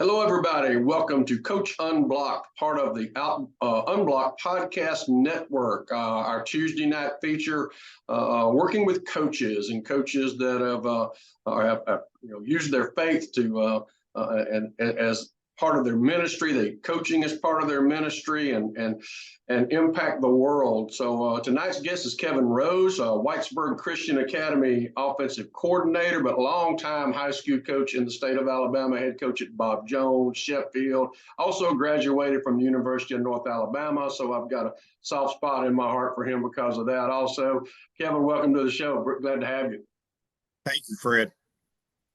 Hello, everybody. Welcome to Coach Unblocked, part of the Unblocked Podcast Network. Our Tuesday night feature, working with coaches and coaches that have used their faith to and as part of their ministry. Coaching is part of their ministry and impact the world. So tonight's guest is Kevin Rose, Whitesburg Christian Academy offensive coordinator, but longtime high school coach in the state of Alabama, head coach at Bob Jones, Sheffield. Also graduated from the University of North Alabama. So I've got a soft spot in my heart for him because of that. Also, Kevin, welcome to the show. We're glad to have you. Thank you, Fred.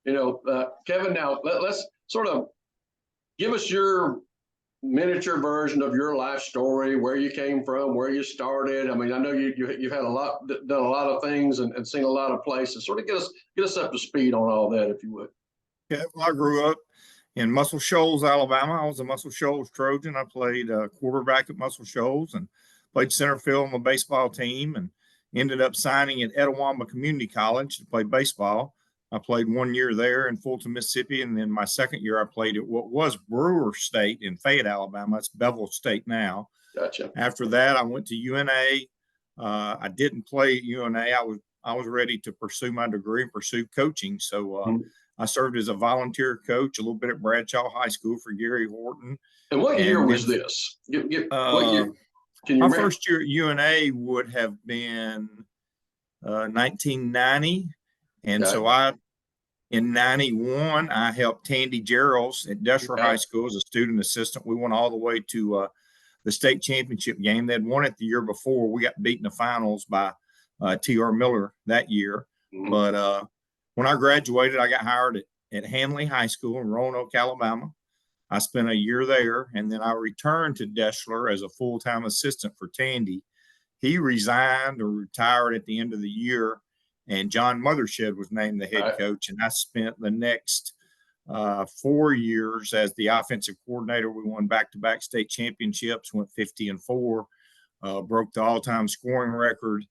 Kevin, now let's sort of give us your miniature version of your life story, where you came from, where you started. I mean, I know you've had done a lot of things and seen a lot of places. Sort of get us up to speed on all that, if you would. Yeah, well, I grew up in Muscle Shoals, Alabama. I was a Muscle Shoals Trojan. I played quarterback at Muscle Shoals and played center field on the baseball team, and ended up signing at Etowah Community College to play baseball. I played 1 year there in Fulton, Mississippi, and then my second year I played at what was Brewer State in Fayette, Alabama. It's Bevel State now. Gotcha. After that, I went to UNA. I didn't play at UNA. I was ready to pursue my degree and pursue coaching. So I served as a volunteer coach a little bit at Bradshaw High School for Gary Horton. And what year was this? What year? Can you my remember? First year at UNA would have been 1990. And Okay. so in 91, I helped Tandy Geralds at Deshler High School as a student assistant. We went all the way to the state championship game. They'd won it the year before. We got beat in the finals by T.R. Miller that year. Mm-hmm. But when I graduated, I got hired at Hanley High School in Roanoke, Alabama. I spent a year there, and then I returned to Deshler as a full-time assistant for Tandy. He resigned or retired at the end of the year, and John Mothershed was named the head coach. And I spent the next 4 years as the offensive coordinator. We won back-to-back state championships, went 50-4, broke the all-time scoring record.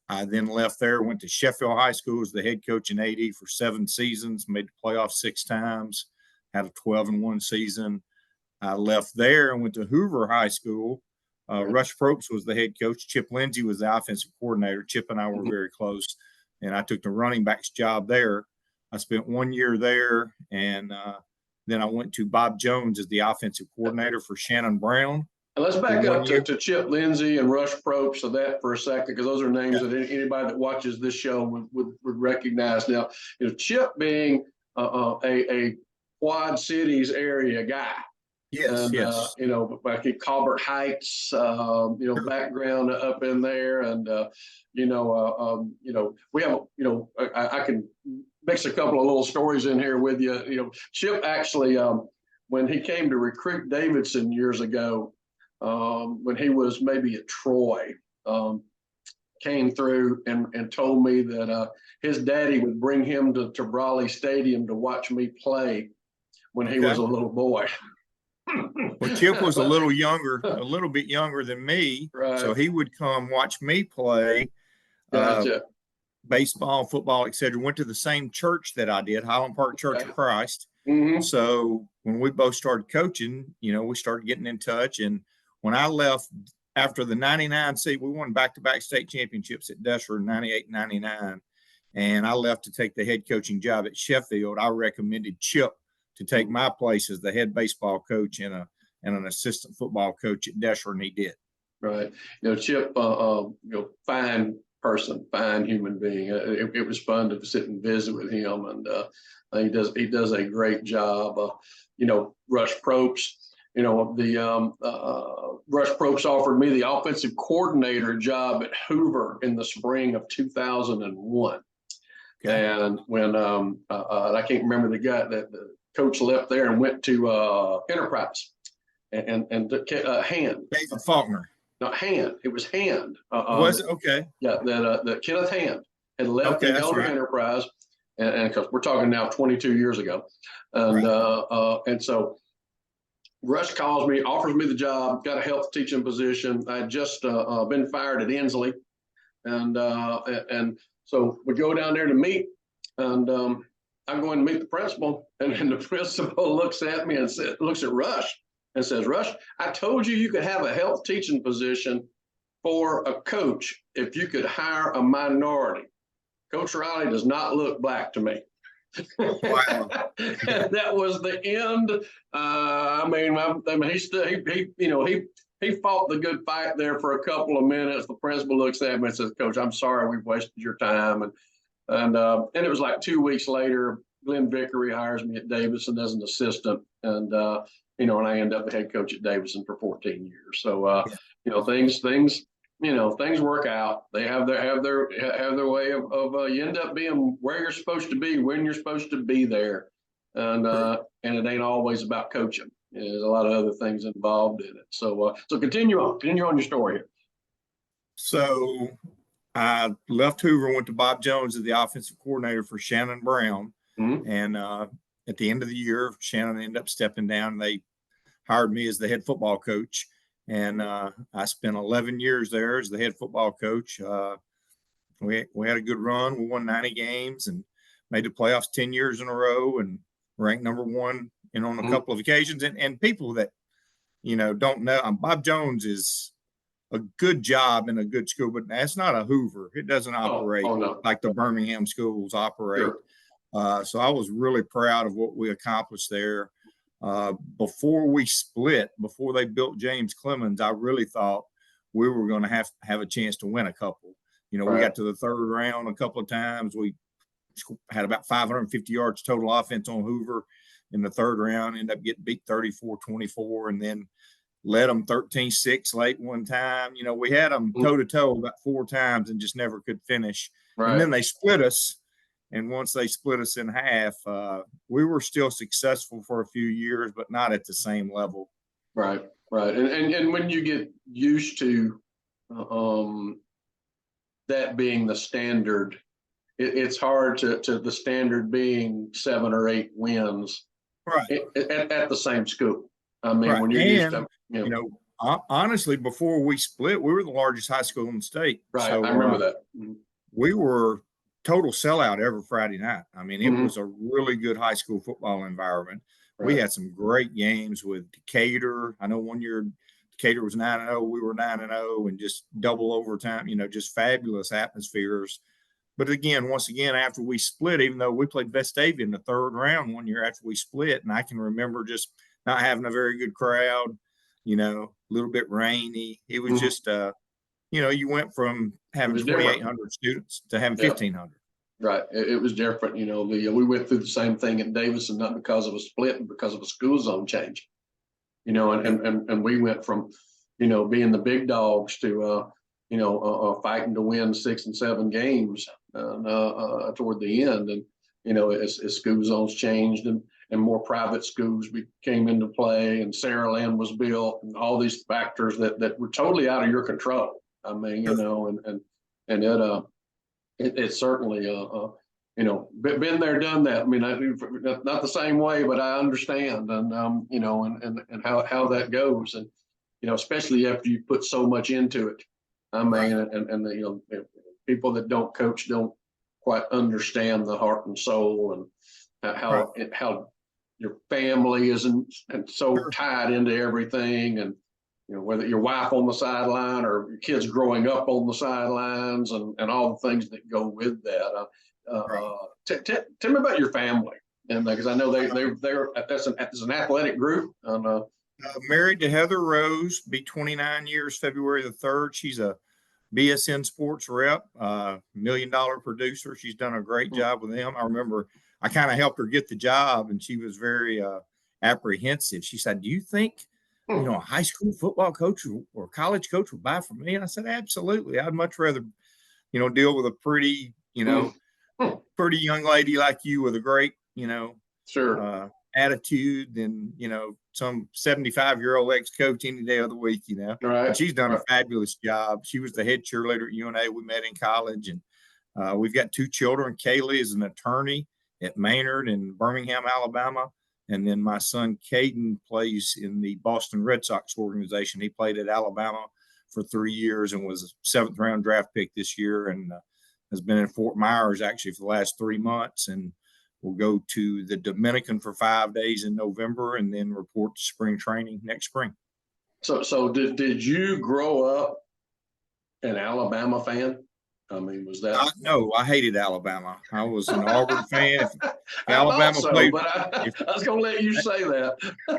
I then left there, went to Sheffield High School as the head coach and AD for 7 seasons, made the playoffs 6 times, had a 12-1 season. I left there and went to Hoover High School. Rush Probst was the head coach. Chip Lindsey was the offensive coordinator. Chip and I were very close. And I took the running backs job there. I spent 1 year there, and then I went to Bob Jones as the offensive coordinator for Shannon Brown. And let's back up to Chip Lindsey and Rush Probst of that for a second, because those are names that anybody that watches this show would recognize. Now, Chip being a Quad Cities area guy. Yes, and, yes. Back in Colbert Heights, background up in there. And, we have, I can mix a couple of little stories in here with you. Chip actually, when he came to recruit Davidson years ago, when he was maybe at Troy, came through and told me that his daddy would bring him to Brawley Stadium to watch me play when he was a little boy. Well, Chip was a little bit younger than me. Right. So he would come watch me play baseball, football, etc. Went to the same church that I did, Highland Park Church of Christ. Mm-hmm. So when we both started coaching, we started getting in touch. And when I left after the 99 season, we won back-to-back state championships at Deshler in 98 and 99. And I left to take the head coaching job at Sheffield. I recommended Chip to take my place as the head baseball coach and an assistant football coach at Deshler, and he did. Right. Chip, fine person, fine human being. It was fun to sit and visit with him, and he does a great job. Rush Probst, Rush Probst offered me the offensive coordinator job at Hoover in the spring of 2001. Okay. And when I can't remember the guy that the coach left there and went to Enterprise and Hand. David Faulkner. No, Hand. It was Hand. Was it? Okay. Yeah, that Kenneth Hand had left and gone to Enterprise, and because we're talking now 22 years ago, and so Rush calls me, offers me the job, got a health teaching position. I had just been fired at Inslee, and so we go down there to meet, and I go in to meet the principal, and then the principal looks at me and looks at Rush and says, Rush, I told you could have a health teaching position for a coach if you could hire a minority. Coach Riley does not look black to me. Wow. And that was the end. He fought the good fight there for a couple of minutes. The principal looks at me and says, Coach, I'm sorry we've wasted your time. And it was like 2 weeks later, Glenn Vickery hires me at Davidson as an assistant. And I end up the head coach at Davidson for 14 years. So, things work out. They have their way of you end up being where you're supposed to be, when you're supposed to be there. And it ain't always about coaching. There's a lot of other things involved in it. So continue on your story here. So I left Hoover, went to Bob Jones as the offensive coordinator for Shannon Brown. Mm-hmm. And at the end of the year, Shannon ended up stepping down. They hired me as the head football coach. And I spent 11 years there as the head football coach. We had a good run. We won 90 games and made the playoffs 10 years in a row and ranked number one on a couple of occasions. And people that, don't know, Bob Jones is a good job in a good school, but that's not a Hoover. It doesn't operate like the Birmingham schools operate. Sure. So I was really proud of what we accomplished there. Before we split, before they built James Clemens, I really thought we were going to have a chance to win a couple. Right. We got to the third round a couple of times. We had about 550 yards total offense on Hoover in the third round, ended up getting beat 34-24, and then led them 13-6 late one time. We had them toe-to-toe about 4 times and just never could finish. Right. And then they split us. And once they split us in half, we were still successful for a few years, but not at the same level. Right. And when you get used to that being the standard, it's hard to the standard being 7 or 8 wins at the same school. I mean, when you're used to, honestly, before we split, we were the largest high school in the state. Right. So, I remember that. We were total sellout every Friday night. I mean, it was a really good high school football environment. Right. We had some great games with Decatur. I know one year Decatur was 9-0, we were 9-0, and just double overtime, just fabulous atmospheres. But once again, after we split, even though we played Vestavia in the third round one year after we split, and I can remember just not having a very good crowd, a little bit rainy. It was just you went from having 2,800 students to having 1,500. Right. It was different. We went through the same thing at Davidson, not because of a split, but because of a school zone change. And we went from, being the big dogs to, fighting to win 6 and 7 games toward the end. And, as school zones changed and more private schools came into play and Saraland was built and all these factors that were totally out of your control. I mean, it certainly, been there, done that. I mean, not the same way, but I understand, and and how that goes, and especially after you put so much into it. I mean, and people that don't coach don't quite understand the heart and soul and how your family isn't and so tied into everything, and whether your wife on the sideline or your kids growing up on the sidelines and all the things that go with that. Tell me about your family, and because I know they're that's an athletic group. And married to Heather Rose, be 29 years February the 3rd. She's a BSN sports rep, $1 million producer. She's done a great job with them. I remember I kind of helped her get the job, and she was very apprehensive. She said, "Do you think a high school football coach or college coach would buy from me?" And I said, "Absolutely. I'd much rather, deal with a pretty, pretty young lady like you with a great, attitude than, some 75-year-old ex-coach any day of the week, Right. And she's done a fabulous job. She was the head cheerleader at UNA. We met in college, and we've got 2 children. Kaylee is an attorney at Maynard in Birmingham, Alabama. And then my son, Caden, plays in the Boston Red Sox organization. He played at Alabama for 3 years and was a 7th round draft pick this year, and has been in Fort Myers actually for the last 3 months. And We'll go to the Dominican for 5 days in November and then report to spring training next spring. So did you grow up an Alabama fan? I mean, was that? No, I hated Alabama. I was an Auburn fan. If I Alabama thought so, played, but I was going to let you say that.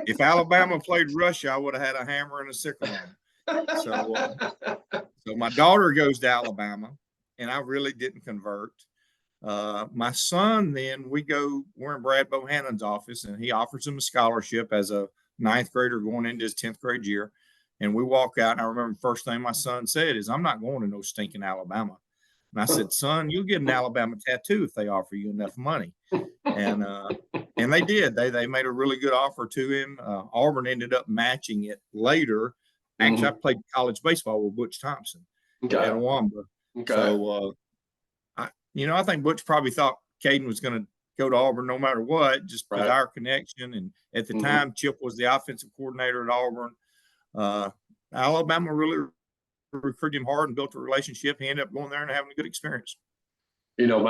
if Alabama played Russia, I would have had a hammer and a sickle on them. So my daughter goes to Alabama, and I really didn't convert. My son, then we're in Brad Bohannon's office, and he offers him a scholarship as a 9th grader going into his 10th grade year. And we walk out, and I remember the first thing my son said is, "I'm not going to no stinking Alabama." And I said, "Son, you'll get an Alabama tattoo if they offer you enough money." And they did. They made a really good offer to him. Auburn ended up matching it later. Actually, I played college baseball with Butch Thompson at Wamba. Okay. So, I think Butch probably thought Caden was going to go to Auburn no matter what, just with our connection. And at the time, Chip was the offensive coordinator at Auburn. Alabama really recruited him hard and built a relationship. He ended up going there and having a good experience. Of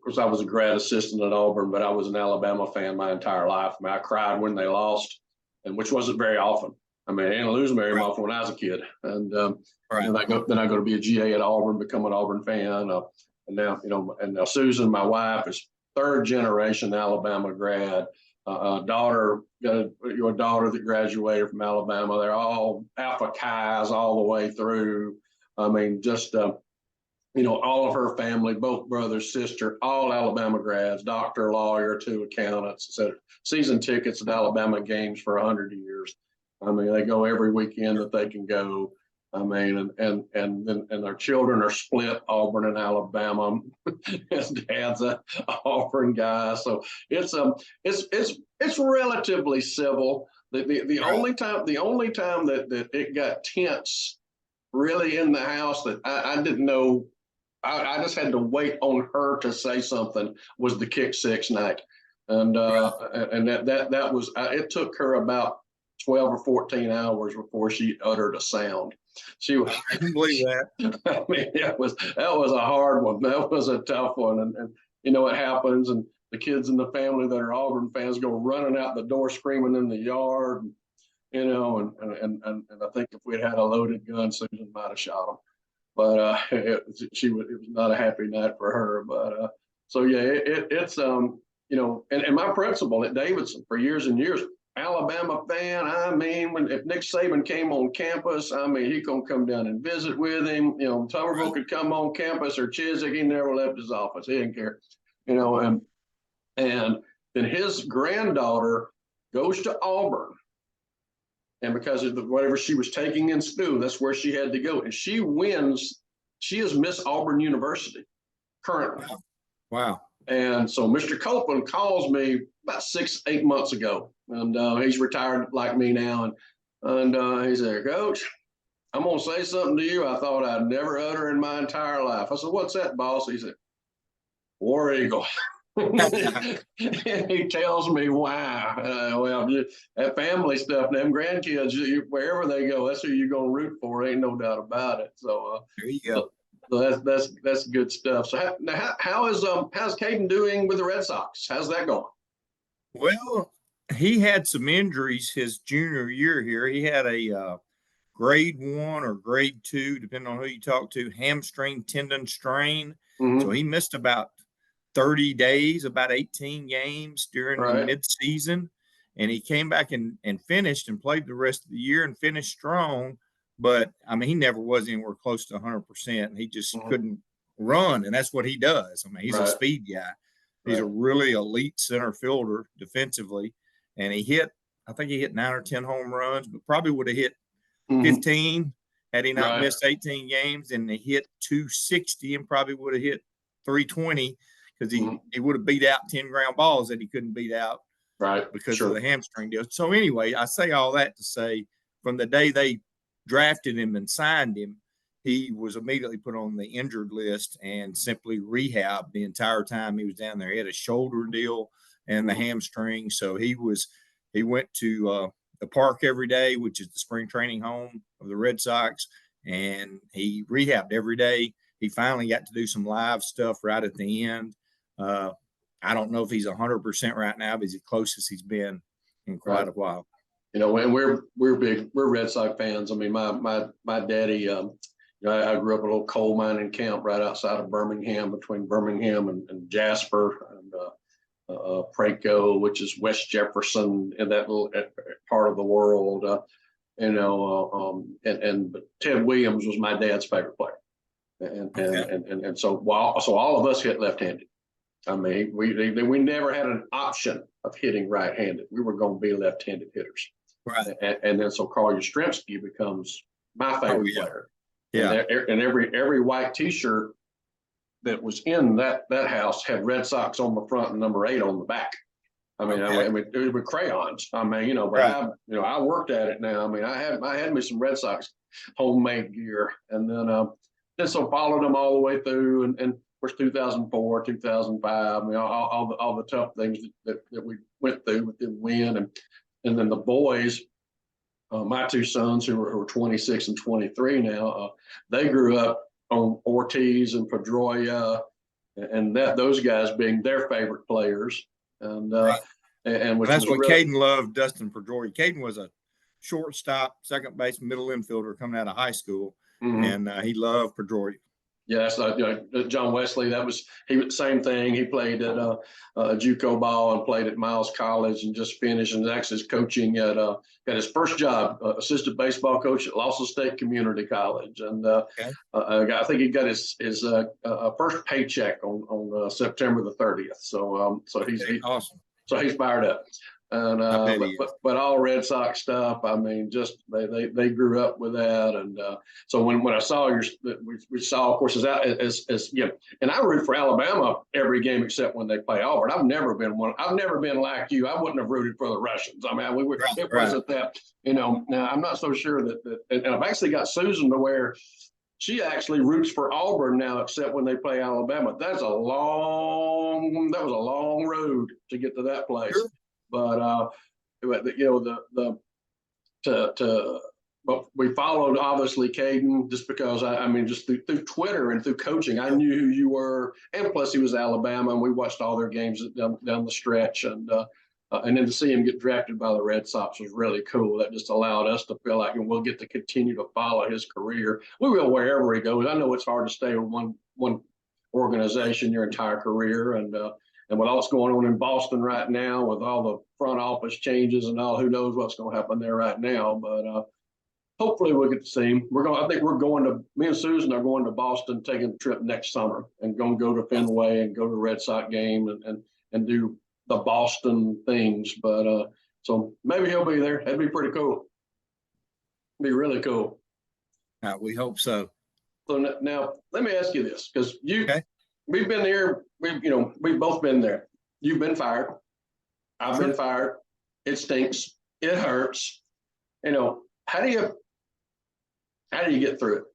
course, I was a grad assistant at Auburn, but I was an Alabama fan my entire life. I mean, I cried when they lost, and which wasn't very often. I mean, I didn't lose very often when I was a kid. And then I go to be a GA at Auburn, become an Auburn fan. And now Susan, my wife, is 3rd generation Alabama grad. Daughter that graduated from Alabama. They're all Alpha Chi's all the way through. I mean, just all of her family, both brothers, sister, all Alabama grads, doctor, lawyer, 2 accountants, etc. Season tickets at Alabama games for 100 years. I mean, they go every weekend that they can go. I mean, and their children are split, Auburn and Alabama. His dad's a Auburn guy, so it's relatively civil. The only time that it got tense, really, in the house that I didn't know. I just had to wait on her to say something, was the kick 6 night, and that was it took her about 12 or 14 hours before she uttered a sound. I can believe that. I mean, that was a hard one. That was a tough one, and it happens, and the kids in the family that are Auburn fans go running out the door screaming in the yard, and I think if we'd had a loaded gun, Susan might have shot them. But it was not a happy night for her. But it's and my principal at Davidson for years and years, Alabama fan. I mean, if Nick Saban came on campus, I mean, he gonna come down and visit with him. Tuberville could come on campus, or Chiswick. He never left his office. He didn't care. And then his granddaughter goes to Auburn. And because of whatever she was taking in school, that's where she had to go. And she wins. She is Miss Auburn University currently. Wow. And so Mr. Copeland calls me about 6-8 months ago. And he's retired like me now. And he said, "Coach, I'm going to say something to you I thought I'd never utter in my entire life." I said, "What's that, boss?" He said, "War Eagle." And he tells me why. Well, that family stuff, them grandkids, wherever they go, that's who you're gonna root for. Ain't no doubt about it. So there you go. So that's good stuff. So how's Caden doing with the Red Sox? How's that going? Well, he had some injuries his junior year here. He had a grade 1 or grade 2, depending on who you talk to, hamstring tendon strain. So he missed about 30 days, about 18 games during the midseason. And he came back and finished and played the rest of the year and finished strong. But, I mean, he never was anywhere close to 100%. He just couldn't run, and that's what he does. I mean, he's a speed guy. He's a really elite center fielder defensively. And I think he hit 9 or 10 home runs, but probably would have hit 15 had he not missed 18 games. And he hit 260 and probably would have hit 320. Because he would have beat out 10 ground balls that he couldn't beat out because of the hamstring deal. So anyway, I say all that to say, from the day they drafted him and signed him, he was immediately put on the injured list and simply rehabbed the entire time he was down there. He had a shoulder deal and the hamstring. So he went to the park every day, which is the spring training home of the Red Sox, and he rehabbed every day. He finally got to do some live stuff right at the end. I I don't know if he's 100% right now, but he's the closest he's been in quite a while. You know, and we're Red Sox fans. I mean, my daddy, you know, I grew up in a little coal mining camp right outside of Birmingham, between Birmingham and Jasper and Praco, which is West Jefferson, in that little part of the world. You know, and Ted Williams was my dad's favorite player, and so all of us hit left-handed. I mean, we never had an option of hitting right-handed. We were going to be left-handed hitters. Right. And then so Carl Yastrzemski becomes my favorite player. Yeah. And every white T-shirt that was in that house had Red Sox on the front and number 8 on the back. I mean, I mean, it was with crayons. I mean, you know, but I worked at it now. I mean, I had me some Red Sox homemade gear, and then so followed them all the way through, and of course 2004, 2005. I mean, all the tough things that we went through with them win, and then the boys, my 2 sons who are 26 and 23 now, they grew up on Ortiz and Pedroia, and those guys being their favorite players. And which that's what really, Caden loved, Dustin Pedroia. Caden was a shortstop, second base, middle infielder coming out of high school, and he loved Pedroia. Yeah, that's John Wesley. He was same thing. He played at JUCO ball and played at Miles College and just finished, and actually is coaching at got his first job, assistant baseball coach at Lawson State Community College, and I think he got his first paycheck on September the 30th. So he's awesome. So he's fired up. And but all Red Sox stuff. I mean, just they grew up with that, and so when I saw we saw, of course, as you know, and I root for Alabama every game except when they play Auburn. I've never been like you. I wouldn't have rooted for the Russians. I mean, it wasn't that, you know. Now I'm not so sure that and I've actually got Susan to where she actually roots for Auburn now, except when they play Alabama. That was a long road to get to that place. Sure. But you know, but we followed obviously Caden just because I mean just through Twitter and through coaching, I knew who you were, and plus he was Alabama, and we watched all their games down the stretch, and then to see him get drafted by the Red Sox was really cool. That just allowed us to feel like, and we'll get to continue to follow his career. We will wherever he goes. I know it's hard to stay with one organization your entire career, and with all that's going on in Boston right now, with all the front office changes and all, who knows what's going to happen there right now. But hopefully we'll get to see him. I think me and Susan are going to Boston, taking a trip next summer, and going to go to Fenway and go to the Red Sox game and do the Boston things. But so maybe he'll be there. That'd be pretty cool. Be really cool. We hope so. So now let me ask you this, because we've been there. We've both been there. You've been fired. I've been fired. It stinks. It hurts. You know, how do you get through it?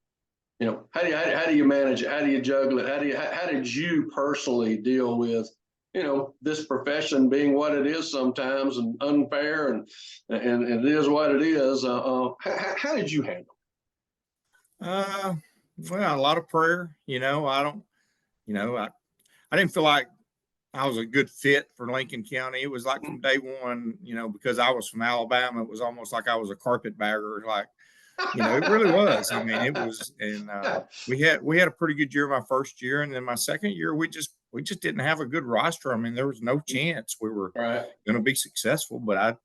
You know, how do you manage it? How do you juggle it? How did you personally deal with, you know, this profession being what it is sometimes, and unfair, and it is what it is. How did you handle it? Well, a lot of prayer. You know, I didn't feel like I was a good fit for Lincoln County. It was like from day one, you know, because I was from Alabama, it was almost like I was a carpetbagger. Like, you know, it really was. I mean, it was, and we had a pretty good year my first year, and then my second year we just didn't have a good roster. I mean, there was no chance we were going to be successful. But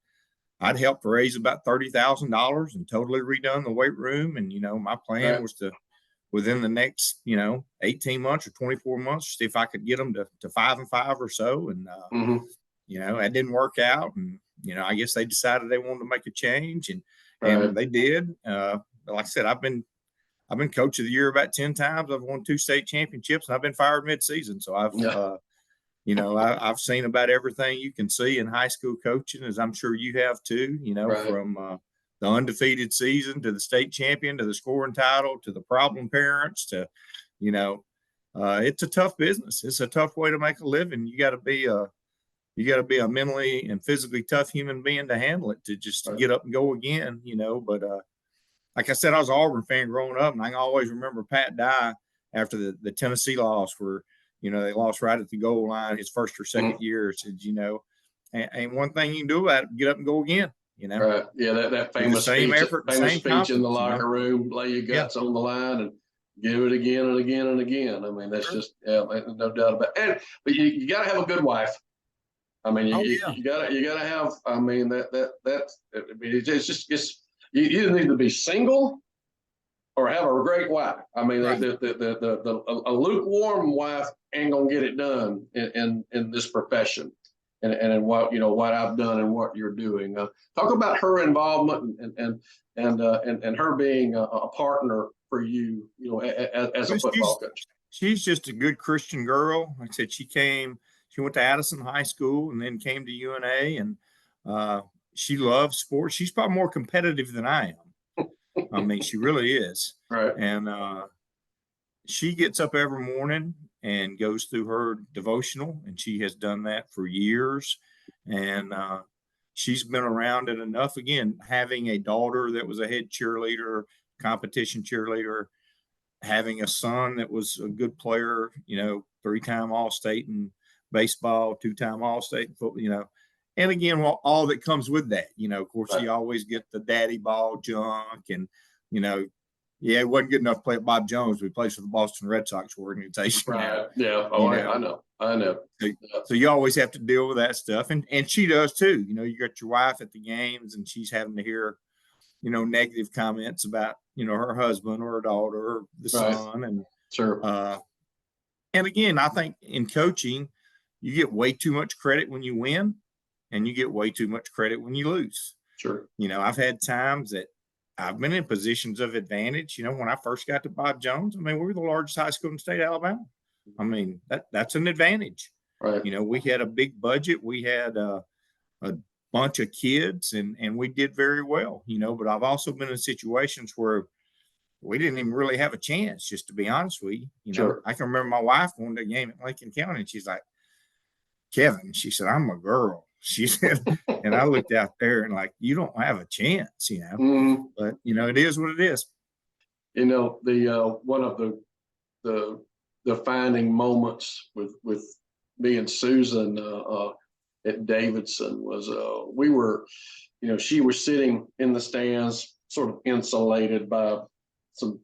I'd helped raise about $30,000 and totally redone the weight room, and you know, my plan was to, within the next, you know, 18 months or 24 months, see if I could get them to 5-5 or so. And, you know, that didn't work out. And, you know, I guess they decided they wanted to make a change, and they did. Like I said, I've been coach of the year about 10 times. I've won 2 state championships, and I've been fired mid-season. So you know, I've seen about everything you can see in high school coaching, as I'm sure you have too, you know, from, the undefeated season to the state champion, to the scoring title, to the problem parents, to, you know, it's a tough business. It's a tough way to make a living. You got to be a mentally and physically tough human being to handle it, to just get up and go again, you know. But like I said, I was an Auburn fan growing up, and I can always remember Pat Dye after the Tennessee loss, where, they lost right at the goal line his first or second year. Said, and one thing you can do about it, get up and go again. Right. Yeah, that the famous same speech, effort, famous same speech in the confidence, locker room, lay your guts on the line and give it again and again and again. I mean, that's just, no doubt about it. But you got to have a good wife. I mean, you gotta have, I mean, it's just, you either need to be single or have a great wife. I mean, Right. a lukewarm wife ain't gonna get it done in this profession. And what I've done and what you're doing. Talk about her involvement and her being a partner for you, as a football coach. She's just a good Christian girl. Like I said, she went to Addison High School and then came to UNA, and she loves sports. She's probably more competitive than I am. I mean, she really is. Right. And she gets up every morning and goes through her devotional, and she has done that for years. And she's been around it enough. Again, having a daughter that was a head cheerleader, competition cheerleader, having a son that was a good player, 3-time All-State in baseball, 2-time All-State in football, and again, all that comes with that, of course, Right. You always get the daddy ball junk, and, it wasn't good enough to play at Bob Jones. We played for the Boston Red Sox organization. Right. Yeah. Oh, I know. So you always have to deal with that stuff. And she does too. You got your wife at the games and she's having to hear, negative comments about, her husband or her daughter or the son. And sure. And again, I think in coaching, you get way too much credit when you win and you get way too much credit when you lose. Sure. I've had times that I've been in positions of advantage. When I first got to Bob Jones, I mean, we were the largest high school in the state of Alabama. I mean, that's an advantage. Right. We had a big budget. We had a bunch of kids and we did very well, but I've also been in situations where we didn't even really have a chance, just to be honest with you. Sure. I can remember my wife going to a game at Lincoln County and she's like, Kevin, she said, I'm a girl. She said, and I looked out there and like, you don't have a chance, Mm-hmm. But it is what it is. The one of the defining moments with me and Susan at Davidson was we were, she was sitting in the stands, sort of insulated by some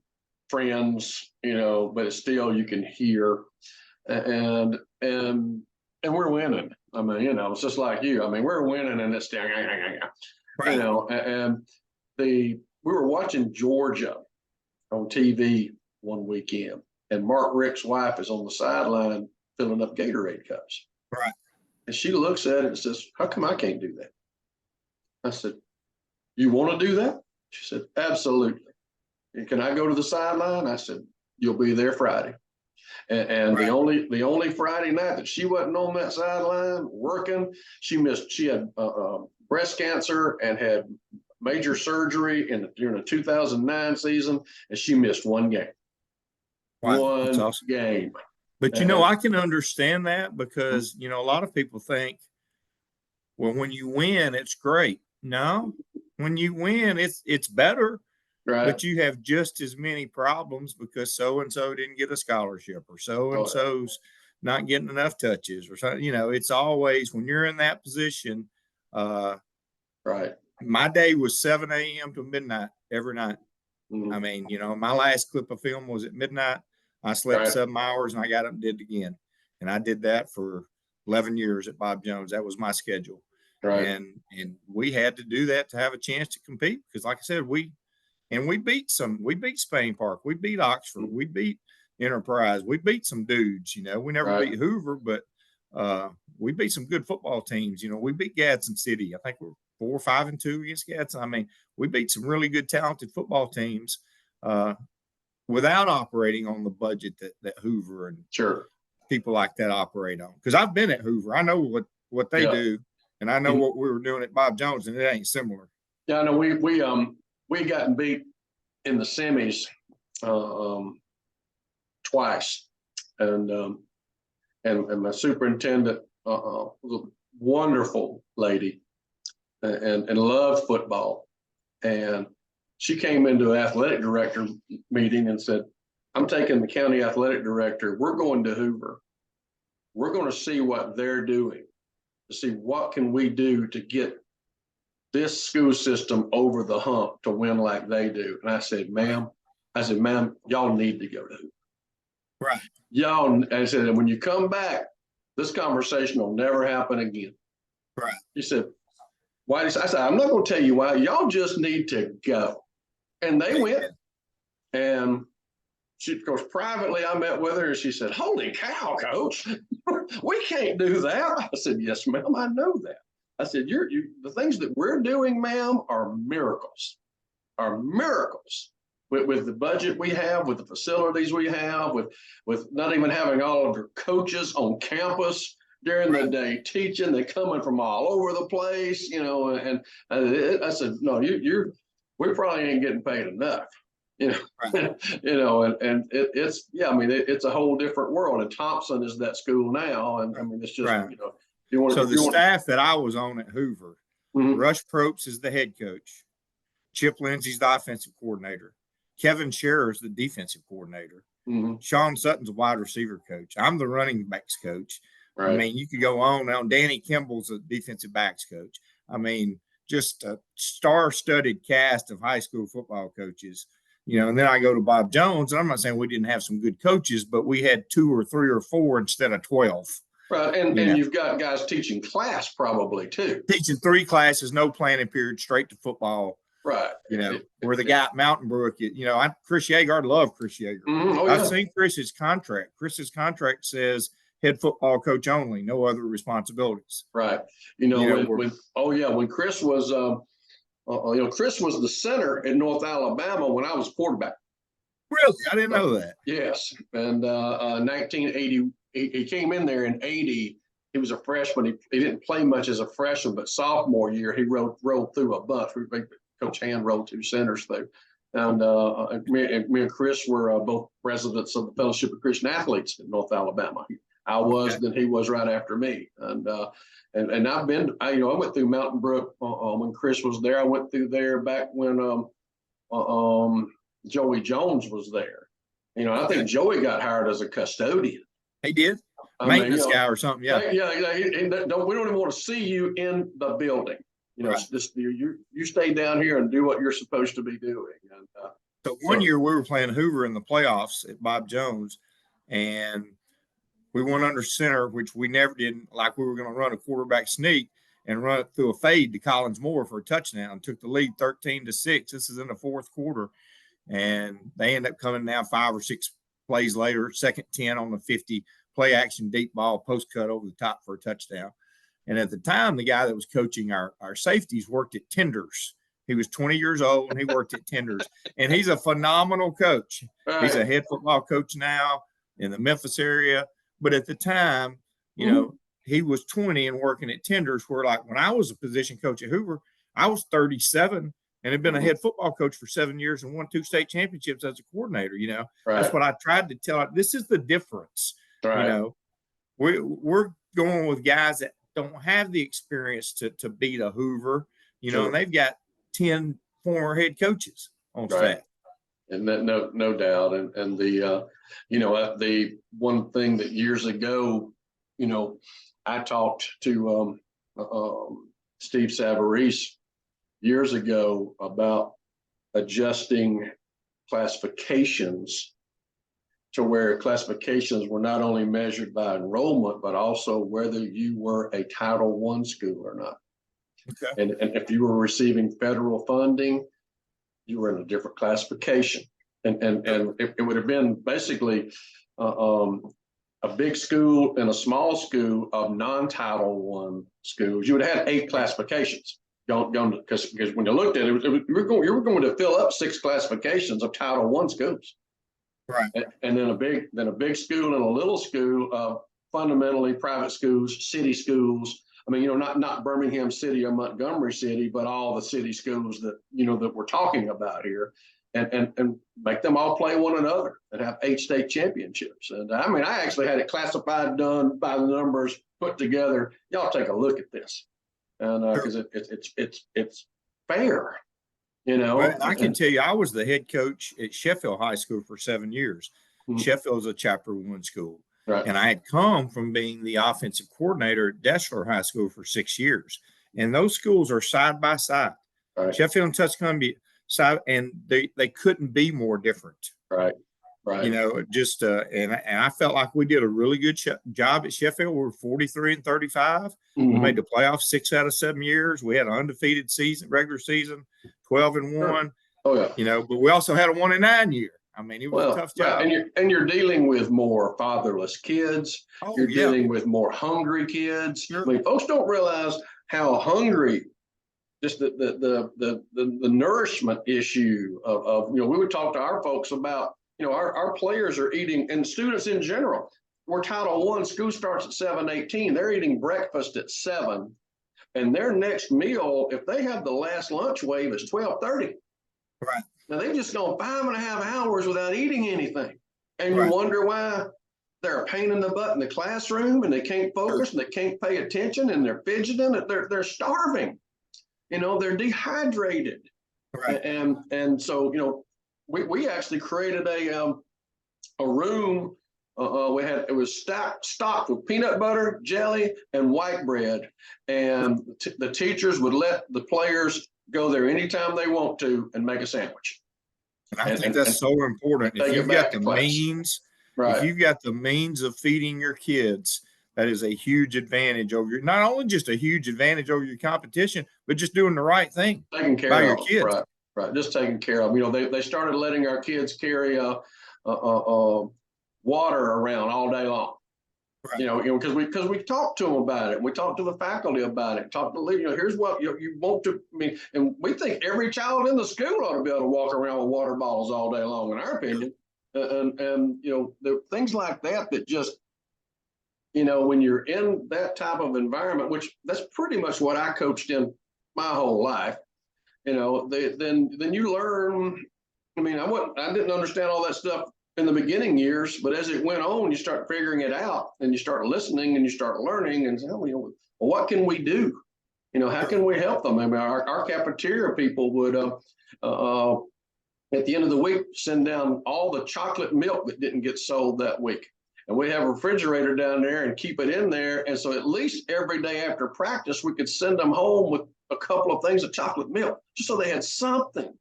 friends, but it's still you can hear, and we're winning. I mean, it's just like you. I mean, we're winning, and it's still, Right. and we were watching Georgia on TV one weekend, and Mark Richt's wife is on the sideline filling up Gatorade cups. Right. And she looks at it and says, "How come I can't do that?" I said, "You want to do that?" She said, "Absolutely." "And can I go to the sideline?" I said, "You'll be there Friday." And Right. the only Friday night that she wasn't on that sideline working, she had breast cancer and had major surgery during the 2009 season, and she missed one game. Wow, that's awesome. Game. But I can understand that because a lot of people think, well, when you win, it's great. No, when you win, it's better. Right. But you have just as many problems because so and so didn't get a scholarship, or so and so's not getting enough touches, or something. It's always when you're in that position. Right. My day was 7 a.m. to midnight every night. Mm-hmm. I mean, my last clip of film was at midnight. I slept 7 hours and I got up and did it again. And I did that for 11 years at Bob Jones. That was my schedule. Right. And we had to do that to have a chance to compete. Because like I said, we beat Spain Park. We beat Oxford. We beat Enterprise. We beat some dudes, we never beat Hoover, but we beat some good football teams. We beat Gadsden City. I think we're 4-5-2 against Gadsden. I mean, we beat some really good, talented football teams without operating on the budget that Hoover and people like that operate on. Because I've been at Hoover. I know what they do, and I know what we were doing at Bob Jones, and it ain't similar. Yeah, I know we gotten beat in the semis twice, and my superintendent was a wonderful lady, and loved football, and she came into an athletic director meeting and said, "I'm taking the county athletic director. We're going to Hoover, we're going to see what they're doing, to see what can we do to get this school system over the hump to win like they do. And I said, ma'am, y'all need to go to Hoover. Right. Y'all, I said, when you come back, this conversation will never happen again. Right. He said, why? I said, I'm not going to tell you why. Y'all just need to go. And they went. And she, of course, privately, I met with her and she said, holy cow, coach, we can't do that. I said, yes, ma'am, I know that. I said, the things that we're doing, ma'am, are miracles, with the budget we have, with the facilities we have, with not even having all of your coaches on campus during the day teaching. They're coming from all over the place, you know, and I said, no, we probably ain't getting paid enough. You know, you know, and it's it's a whole different world. And Thompson is that school now, and I mean it's just you know, staff that I was on at Hoover, Rush Probst is the head coach, Chip Lindsey's the offensive coordinator, Kevin Scherer is the defensive coordinator, Sean Sutton's a wide receiver coach. I'm the running backs coach. I mean, you could go on. Danny Kimball's a defensive backs coach. I mean, just a star-studded cast of high school football coaches. You know, and then I go to Bob Jones, and I'm not saying we didn't have some good coaches, but we had 2 or 3 or 4 instead of 12. Right, and you've got guys teaching class probably too. Teaching 3 classes, no planning period, straight to football. Right. You know, where the guy at Mountain Brook, you know, Chris Yeager, I love Chris Yeager. I've seen Chris's contract. Chris's contract says head football coach only, no other responsibilities. Right. You know, when Chris was Chris was the center in North Alabama when I was quarterback. Really? I didn't know that. Yes. And 1980, he came in there in 80. He was a freshman. He didn't play much as a freshman, but sophomore year, he rolled through a bunch. Coach Hand rolled 2 centers through. And me and Chris were both presidents of the Fellowship of Christian Athletes in North Alabama. I was, then he was right after me. And I've been, I went through Mountain Brook when Chris was there. I went through there back when Joey Jones was there. You know, I think Joey got hired as a custodian. He did? Maintenance guy or something, yeah. We don't even want to see you in the building. You know, just you stay down here and do what you're supposed to be doing. And so one year we were playing Hoover in the playoffs at Bob Jones, and we went under center, which we never did. Like we were going to run a quarterback sneak and run it through a fade to Collins Moore for a touchdown. Took the lead 13-6. This is in the 4th quarter, and they end up coming down 5 or 6 plays later. 2nd 10 on the 50, play action deep ball, post cut over the top for a touchdown. And at the time, the guy that was coaching our safeties worked at Tenders. He was 20 years old, and he worked at Tenders. And he's a phenomenal coach. He's a head football coach now in the Memphis area. But at the time, you know, he was 20 and working at Tenders, where like when I was a position coach at Hoover, I was 37 and had been a head football coach for 7 years and won 2 state championships as a coordinator. You know, that's what I tried to tell. This is the difference. You know, we're going with guys that don't have the experience to beat a Hoover, you know, and they've got 10 former head coaches on staff. And that, no doubt. And the, the one thing that years ago, you know, I talked to Steve Savarese years ago about adjusting classifications to where classifications were not only measured by enrollment, but also whether you were a Title I school or not. Okay. And if you were receiving federal funding, you were in a different classification. And it would have been basically a big school and a small school of non-Title I schools. You would have had 8 classifications. Because when you looked at it, you were going to fill up 6 classifications of Title I schools. Right. And then a big school and a little school of fundamentally private schools, city schools. I mean, not Birmingham City or Montgomery City, but all the city schools that, that we're talking about here, and make them all play one another and have 8 state championships. And I mean, I actually had it classified, done by the numbers, put together. Y'all take a look at this. And because it's fair. Well, I can tell you, I was the head coach at Sheffield High School for 7 years. Sheffield is a Chapter 1 school. Right. And I had come from being the offensive coordinator at Deshler High School for 6 years. And those schools are side by side. Right. Sheffield and Tuscumbia side, and they couldn't be more different. Right. Right. You know, just and I felt like we did a really good job at Sheffield. We were 43-35. We made the playoffs 6 out of 7 years. We had an undefeated season, regular season, 12-1. Sure. Oh yeah. You know, but we also had a 1-9 year. I mean, it was a tough job. Yeah, and you're dealing with more fatherless kids. Oh, you're yeah. dealing with more hungry kids. Sure. I mean, folks don't realize how hungry, just the nourishment issue of we would talk to our folks about, our players are eating, and students in general. We're Title I, school starts at 7:18. They're eating breakfast at 7, and their next meal, if they have the last lunch wave, is 12:30. Right. Now they've just gone 5.5 hours without eating anything, and you Right. wonder why they're a pain in the butt in the classroom, and they can't focus, and they can't pay attention, and they're fidgeting, and they're starving. They're dehydrated, Right. and so we actually created a room. It was stocked with peanut butter, jelly, and white bread, and the teachers would let the players go there anytime they want to and make a sandwich. And I think that's so important. If you've got the means, right. If you've got the means of feeding your kids, that is a huge advantage over not only just a huge advantage over your competition, but just doing the right thing. Taking care by of your kids. Right. Right. Just taking care of them. They started letting our kids carry water around all day long. Right. Because we talked to them about it. We talked to the faculty about it. Talked to here's what you want to. I mean, and we think every child in the school ought to be able to walk around with water bottles all day long, in our opinion. And the things like that just, when you're in that type of environment, which that's pretty much what I coached in my whole life. Then you learn. I mean, I didn't understand all that stuff in the beginning years, but as it went on, you start figuring it out, and you start listening, and you start learning, and well, what can we do? How can we help them? I mean, our cafeteria people would, at the end of the week, send down all the chocolate milk that didn't get sold that week. And we have a refrigerator down there and keep it in there. And so at least every day after practice, we could send them home with a couple of things of chocolate milk, just so they had something.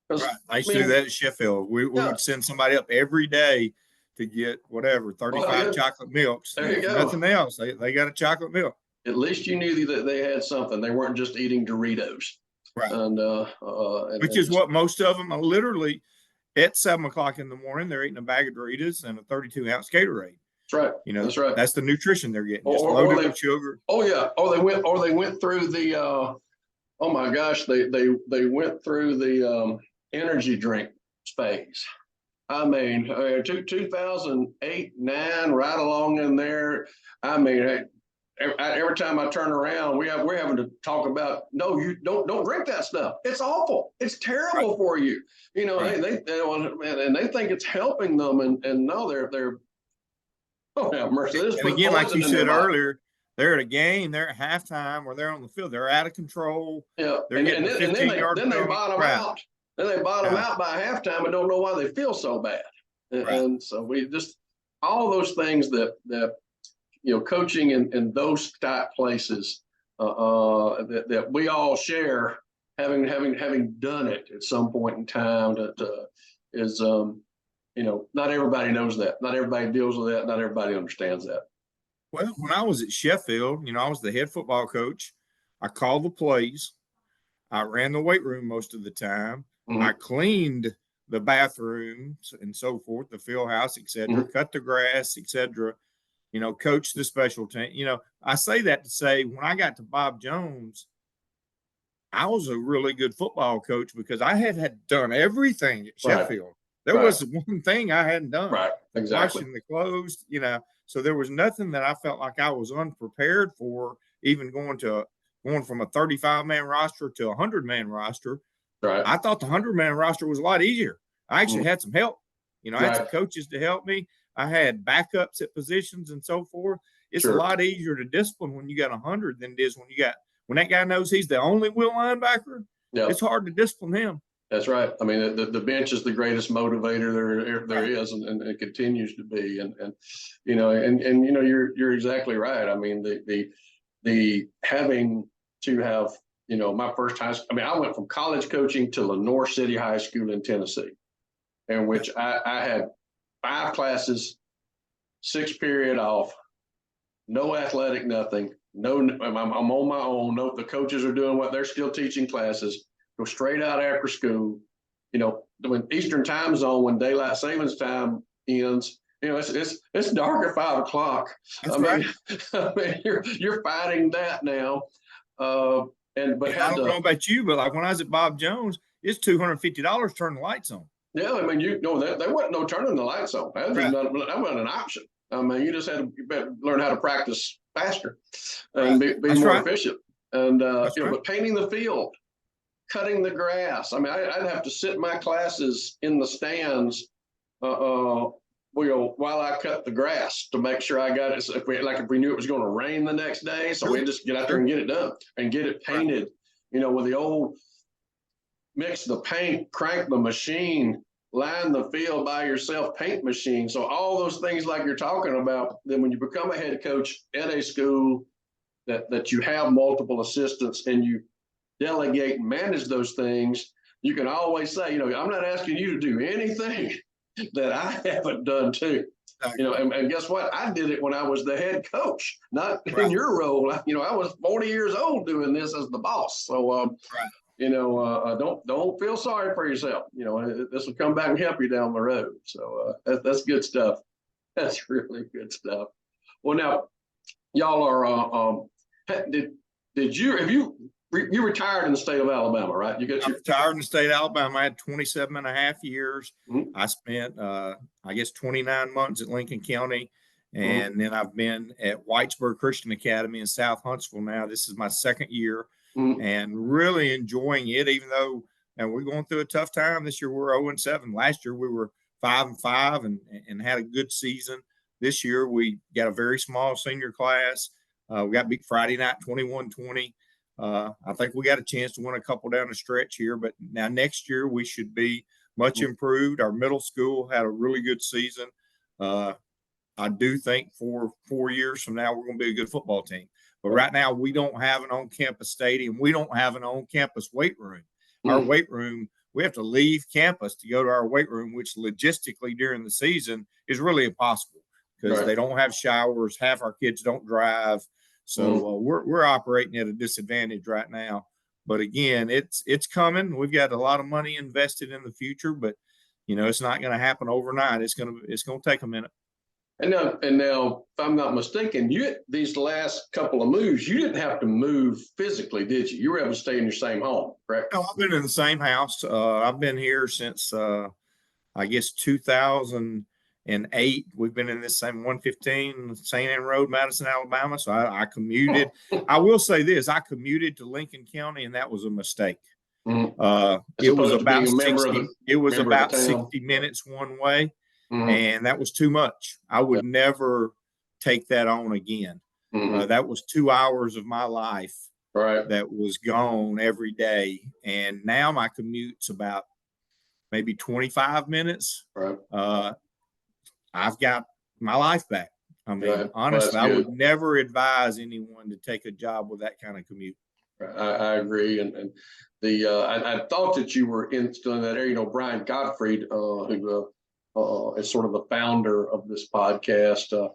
Right. I used to do that at Sheffield. We would send somebody up every day to get 35 chocolate milks. There you go. Nothing else. They got a chocolate milk. At least you knew that they had something. They weren't just eating Doritos. Right. Which is what most of them are literally at 7 o'clock in the morning. They're eating a bag of Doritos and a 32-ounce Gatorade. That's right. That's right. That's the nutrition they're getting. Just loaded with sugar. Oh yeah. They went through the. Oh my gosh. They went through the energy drink phase. I mean, 2008, 9, right along in there. I mean, every time I turn around, we're having to talk about, no, you don't drink that stuff. It's awful. It's terrible for you. Right. They think it's helping them, and no, they're. Oh, have mercy. And again, like you said earlier, they're at a game, they're at halftime, or they're on the field. They're out of control. Yeah, they're getting a 15-yard then they bottom out. Then they bottom out by halftime and don't know why they feel so bad. And so we just, all those things that coaching in those type places that we all share, having done it at some point in time, is not everybody knows that. Not everybody deals with that. Not everybody understands that. Well, when I was at Sheffield, I was the head football coach. I called the plays. I ran the weight room most of the time. Mm-hmm. I cleaned the bathrooms and so forth, the field house, et cetera, cut the grass, et cetera, coach the special team. I say that to say when I got to Bob Jones, I was a really good football coach because I had done everything at Sheffield. There was one thing I hadn't done. Right, exactly. Washing the clothes, so there was nothing that I felt like I was unprepared for, even going from a 35-man roster to a 100-man roster. Right. I thought the 100-man roster was a lot easier. I actually had some help. I had some coaches to help me. I had backups at positions and so forth. It's a lot easier to discipline when you got 100 than it is when that guy knows he's the only will linebacker. It's hard to discipline him. That's right. I mean, the bench is the greatest motivator there Right. is, and it continues to be. And you're exactly right. I mean, the having to have, my first high school. I mean, I went from college coaching to Lenore City High School in Tennessee, in which I had 5 classes, 6 period off, no athletic, nothing. No, I'm on my own. No, the coaches are doing what they're still teaching classes. Go straight out after school. When Eastern time zone, when daylight savings time ends, it's dark at 5 o'clock. That's right. I mean, you're fighting that now. But And I don't know about you, but like when I was at Bob Jones, it's $250 to turn the lights on. Yeah, I mean, there wasn't no turning the lights on. That wasn't an option. I mean, you just had to learn how to practice faster and be more efficient. And but painting the field, cutting the grass. I mean, I'd have to sit my classes in the stands, while I cut the grass to make sure I got it. So if we knew it was going to rain the next day, so we just get out there and get it done and get it painted. With the old mix the paint, crank the machine, line the field by yourself paint machine. So all those things like you're talking about, then when you become a head coach at a school that you have multiple assistants and you delegate and manage those things, you can always say, I'm not asking you to do anything that I haven't done too. And guess what? I did it when I was the head coach, not in your role. I was 40 years old doing this as the boss. So, don't feel sorry for yourself. This will come back and help you down the road. So that's good stuff. That's really good stuff. Well, now y'all are. You retired in the state of Alabama, right? I retired in the state of Alabama. I had 27 and a half years. Mm-hmm. I spent, 29 months at Lincoln County. And then I've been at Whitesburg Christian Academy in South Huntsville now. This is my 2nd year and really enjoying it, even though we're going through a tough time. This year we're 0-7. Last year we were 5-5 and had a good season. This year we got a very small senior class. We got beat Friday night 21-20. I think we got a chance to win a couple down the stretch here, but now next year we should be much improved. Our middle school had a really good season. I do think for 4 years from now, we're going to be a good football team. But right now we don't have an on-campus stadium. We don't have an on-campus weight room. Our weight room, we have to leave campus to go to our weight room, which logistically during the season is really impossible because they don't have showers. Half our kids don't drive. So we're operating at a disadvantage right now. But again, it's coming. We've got a lot of money invested in the future, but it's not going to happen overnight. It's going to take a minute. And now, if I'm not mistaken, these last couple of moves, you didn't have to move physically, did you? You were able to stay in your same home, correct? No, I've been in the same house. I've been here since 2008. We've been in this same 115 St. Ann Road, Madison, Alabama. So I commuted. I will say this: I commuted to Lincoln County, and that was a mistake. It was about 60 minutes one way. And that was too much. I would never take that on again. That was 2 hours of my life that was gone every day. And now my commute's about maybe 25 minutes. I've got my life back. I mean, honestly, I would never advise anyone to take a job with that kind of commute. I agree. And I thought that you were still in that area. Brian Gottfried, who is sort of the founder of this podcast.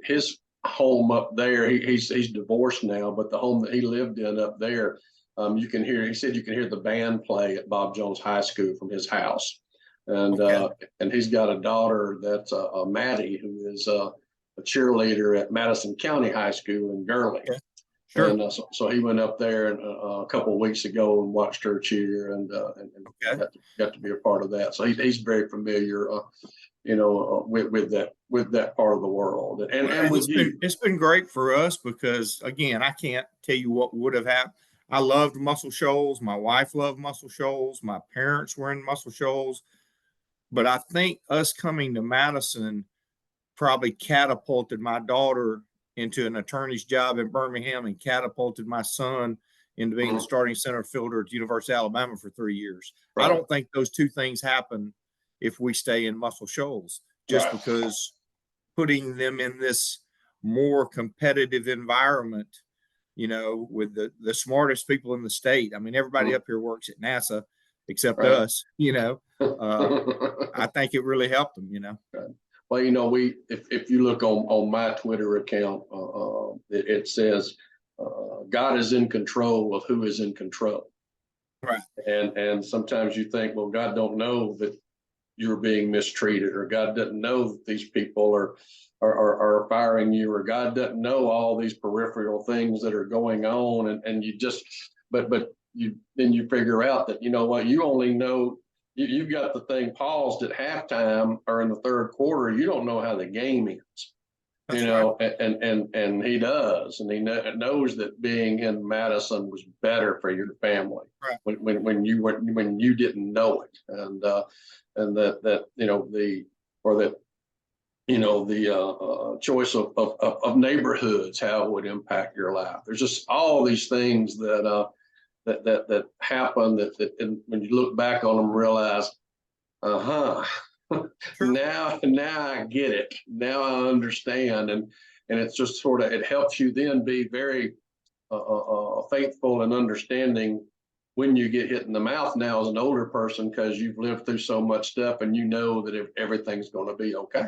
His home up there, he's divorced now, but the home that he lived in up there, he said you can hear the band play at Bob Jones High School from his house. And he's got a daughter that's Maddie, who is a cheerleader at Madison County High School in Gurley. Okay. Sure. And so he went up there a couple of weeks ago and watched her cheer and got to be a part of that. So he's very familiar, with that part of the world. And it's been great for us because, again, I can't tell you what would have happened. I loved Muscle Shoals. My wife loved Muscle Shoals. My parents were in Muscle Shoals. But I think us coming to Madison probably catapulted my daughter into an attorney's job in Birmingham and catapulted my son into being the starting center fielder at the University of Alabama for 3 years. Right. I don't think those two things happen if we stay in Muscle Shoals, just Right. because putting them in this more competitive environment, you know, with the smartest people in the state. I mean, everybody up here works at NASA except Right. us, you know. I think it really helped them, you know. Well, you know, if you look on my Twitter account, it says God is in control of who is in control. Right. And sometimes you think, well, God don't know that you're being mistreated, or God doesn't know that these people are firing you, or God doesn't know all these peripheral things that are going on, and you just but you then you figure out that, you know what, you only know, you've got the thing paused at halftime or in the third quarter. You don't know how the game ends. That's You know, right. and he does, and he knows that being in Madison was better for your family, Right. when you didn't know it, and that you know the choice of neighborhoods, how it would impact your life. There's just all these things that happen that and when you look back on them, realize, Sure. now I get it. Now I understand, and it's just sort of, it helps you then be very faithful and understanding when you get hit in the mouth now as an older person, because you've lived through so much stuff, and you know that everything's going to be okay.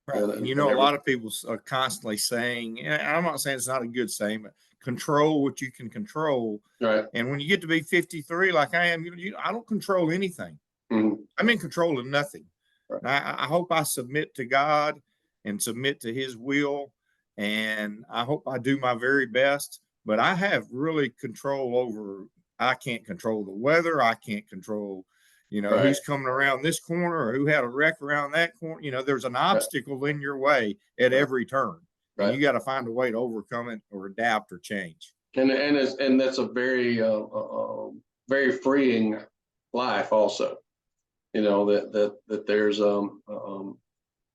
Right. And you know, a lot of people are constantly saying, and I'm not saying it's not a good saying, but control what you can control. Right. And when you get to be 53, like I am, I don't control anything. Mm-hmm. I'm in control of nothing. Right. I hope I submit to God and submit to his will. And I hope I do my very best, but I have really control over, I can't control the weather. I can't control, you know, Right. who's coming around this corner or who had a wreck around that corner. You know, there's an obstacle in your way at every turn, and you got to find a way to overcome it or adapt or change. And that's a very very freeing life also. You know, that there's you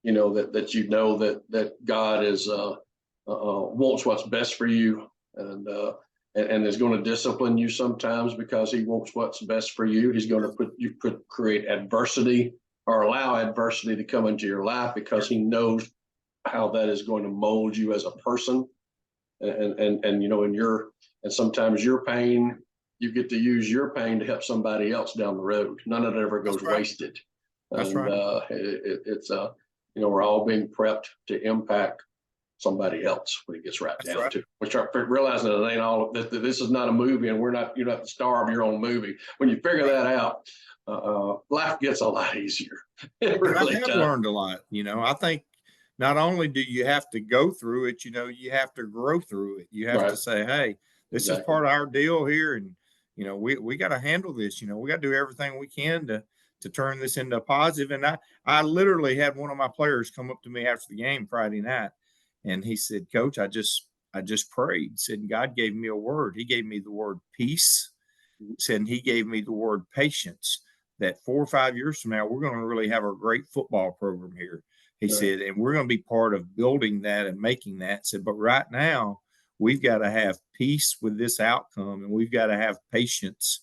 know, that you know that God is wants what's best for you, and is going to discipline you sometimes because he wants what's best for you. He's going to create adversity, or allow adversity to come into your life, because he knows how that is going to mold you as a person. And you know, and sometimes your pain, you get to use your pain to help somebody else down the road. None of it ever goes wasted. That's and right. It's you know, we're all being prepped to impact somebody else when it gets right down to. We start realizing that it ain't all that. This is not a movie, and you're not the star of your own movie. When you figure that out, life gets a lot easier. It really I have does. learned a lot. You know, I think not only do you have to go through it, you know, you have to grow through it. You have to say, hey, this is part of our deal here. And, you know, we got to handle this. You know, we got to do everything we can to turn this into a positive. And I literally had one of my players come up to me after the game Friday night, and he said, Coach, I just prayed. Said God gave me a word. He gave me the word peace. Said, and he gave me the word patience, that 4 or 5 years from now, we're going to really have a great football program here. He said, and we're going to be part of building that and making that. Said, but right now we've got to have peace with this outcome, and we've got to have patience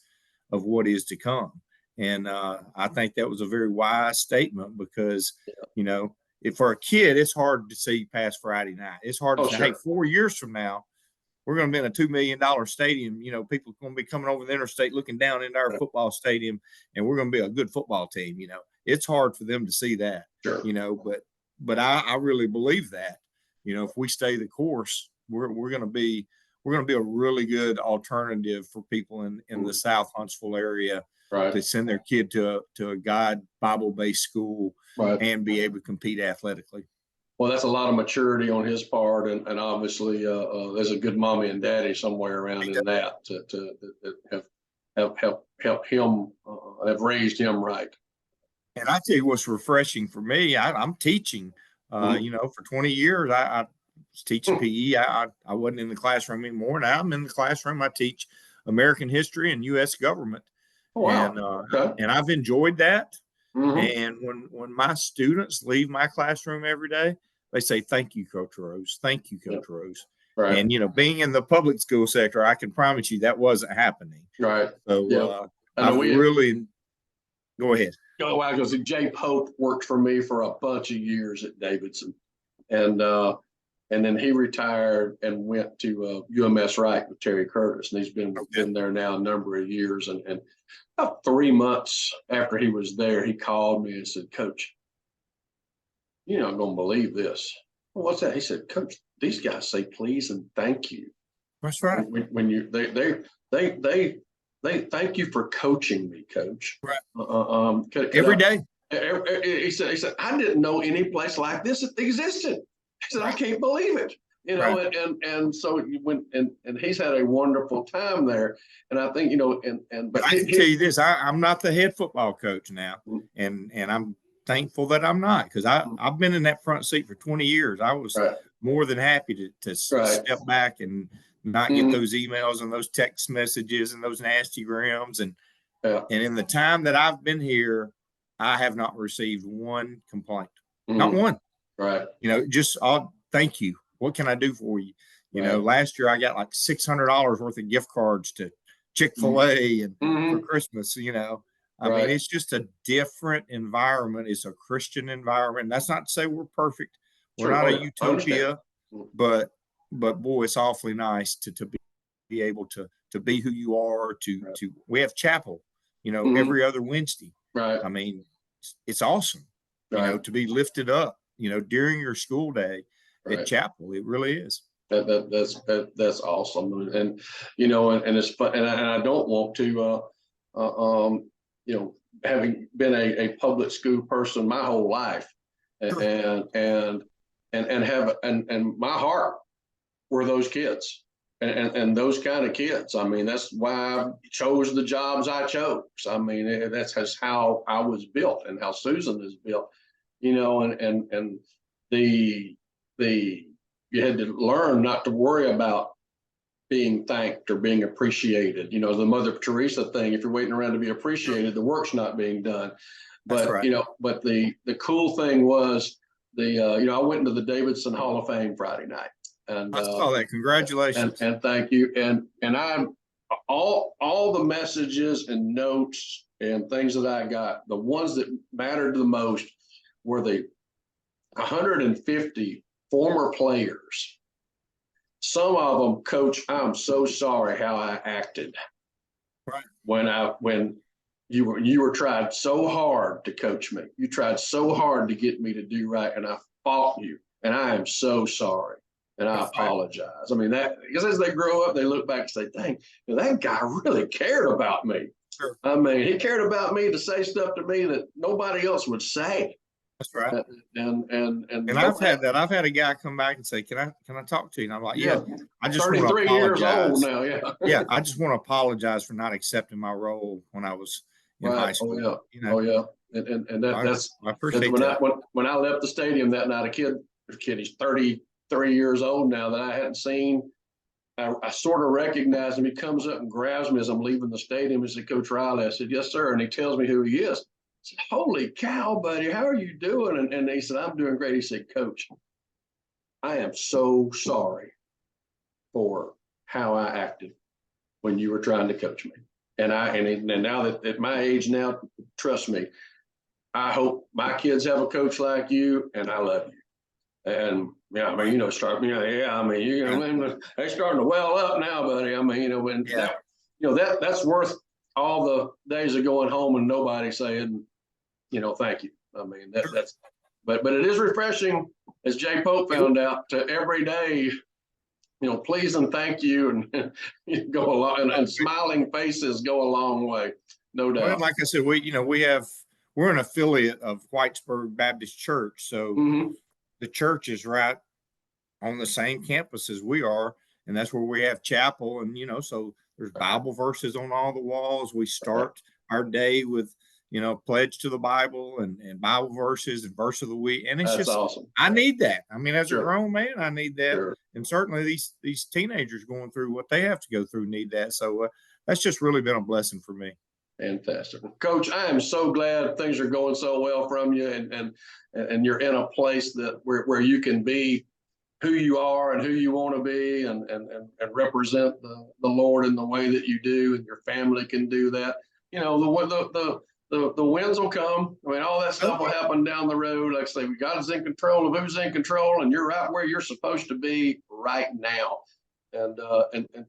of what is to come. And I think that was a very wise statement, because, you know, for a kid, it's hard to see past Friday night. It's hard to say, hey, 4 years from now, we're going to be in a $2 million stadium. You know, people are going to be coming over the interstate looking down into our football stadium, and we're going to be a good football team. You know, it's hard for them to see that, you know, but I really believe that, you know, if we stay the course, we're going to be a really good alternative for people in the South Huntsville area to send their kid to a God Bible-based school and be able to compete athletically. Well, that's a lot of maturity on his part, and obviously there's a good mommy and daddy somewhere around in that to help him, have raised him right. And I tell you what's refreshing for me, I'm teaching, you know, for 20 years, I was teaching PE. I wasn't in the classroom anymore. Now I'm in the classroom. I teach American history and U.S. government. Oh, wow. And I've enjoyed that. And when my students leave my classroom every day, they say, thank you, Coach Rose. Thank you, Coach Rose. Right. And, being in the public school sector, I can promise you that wasn't happening. Right. So Yeah. I've really, go ahead. Go I go see Jay Pope worked for me for a bunch of years at Davidson. And then he retired and went to UMS Wright with Terry Curtis. And he's been there now a number of years. And about 3 months after he was there, he called me and said, Coach, you're not going to believe this. Well, what's that? He said, Coach, these guys say please and thank you. That's right. When you they thank you for coaching me, Coach. Right. Every day. He said, I didn't know any place like this existed. He said, I can't believe it. Right. And so you went and he's had a wonderful time there. And I think, but I can tell you this, I'm not the head football coach now. And I'm thankful that I'm not, because I've been in that front seat for 20 years. I was more than happy to step back and not get those emails and those text messages and those nasty grams. And in the time that I've been here, I have not received one complaint, not one. Right. Just thank you. What can I do for you? Last year I got like $600 worth of gift cards to Chick-fil-A and for Christmas. I mean, it's just a different environment. It's a Christian environment. And that's not to say we're perfect. We're not a utopia, but boy, it's awfully nice to be able to be who you are. We have chapel, every other Wednesday. Right. I mean, it's awesome, to be lifted up, during your school day at chapel. It really is. That's awesome. And and it's fun. And I don't want to, having been a public school person my whole life, and my heart were those kids and those kind of kids. I mean, that's why I chose the jobs I chose. I mean, that's how I was built and how Susan is built, and you had to learn not to worry about being thanked or being appreciated. The Mother Teresa thing, if you're waiting around to be appreciated, the work's not being done. But, but the cool thing was I went into the Davidson Hall of Fame Friday night. And I saw that. Congratulations. And thank you. And I'm all the messages and notes and things that I got, the ones that mattered the most were the 150 former players. Some of them, Coach, I'm so sorry how I acted. Right. When you were tried so hard to coach me. You tried so hard to get me to do right, and I fought you. And I am so sorry. And I apologize. I mean, because as they grow up, they look back and say, dang, that guy really cared about me. Sure. I mean, he cared about me to say stuff to me that nobody else would say. That's right. And I've had that. I've had a guy come back and say, "Can I talk to you?" And I'm like, "Yeah." I just 33 years old now. Yeah. I just want to apologize for not accepting my role when I was in high school. And that's I appreciate when that. When I left the stadium that night, a kid, he's 33 years old now that I hadn't seen. I sort of recognized him. He comes up and grabs me as I'm leaving the stadium. He said, Coach Riley. I said, yes, sir. And he tells me who he is. I said, holy cow, buddy, how are you doing? And he said, I'm doing great. He said, Coach, I am so sorry for how I acted when you were trying to coach me. And now that at my age now, trust me, I hope my kids have a coach like you, and I love you. And yeah, I mean, they're starting to well up now, buddy. I mean, that's worth all the days of going home and nobody saying, thank you. I mean, but it is refreshing, as Jay Pope found out, to every day, please and thank you, and go a long, and smiling faces go a long way, no doubt. Well, like I said, we're an affiliate of Whitesburg Baptist Church, so the church is right on the same campus as we are, and that's where we have chapel, and so there's Bible verses on all the walls. We start our day with pledge to the Bible and Bible verses and verse of the week. And it's That's just awesome. I need that. I mean, as a grown man, I need that. And certainly these teenagers going through what they have to go through need that. So that's just really been a blessing for me. Fantastic. Coach, I am so glad things are going so well from you, and you're in a place where you can be who you are and who you want to be, and represent the Lord in the way that you do, and your family can do that. You know, the wins will come. I mean, all that stuff will happen down the road. Like I say, God is in control of who's in control, and you're right where you're supposed to be right now. And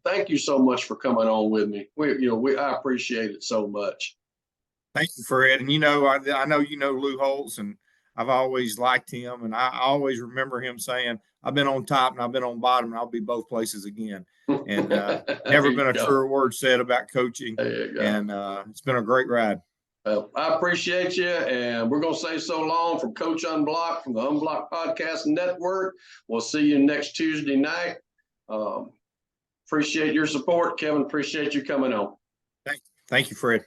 thank you so much for coming on with me. I appreciate it so much. Thank you, Fred. And, you know, I know, you know, Lou Holtz, and I've always liked him. And I always remember him saying, I've been on top and I've been on bottom, and I'll be both places again. And never been a truer word said about coaching. And it's been a great ride. I appreciate you. And we're going to say so long from Coach Unblocked, from the Unblocked Podcast Network. We'll see you next Tuesday night. Appreciate your support, Kevin. Appreciate you coming on. Thank you, Fred.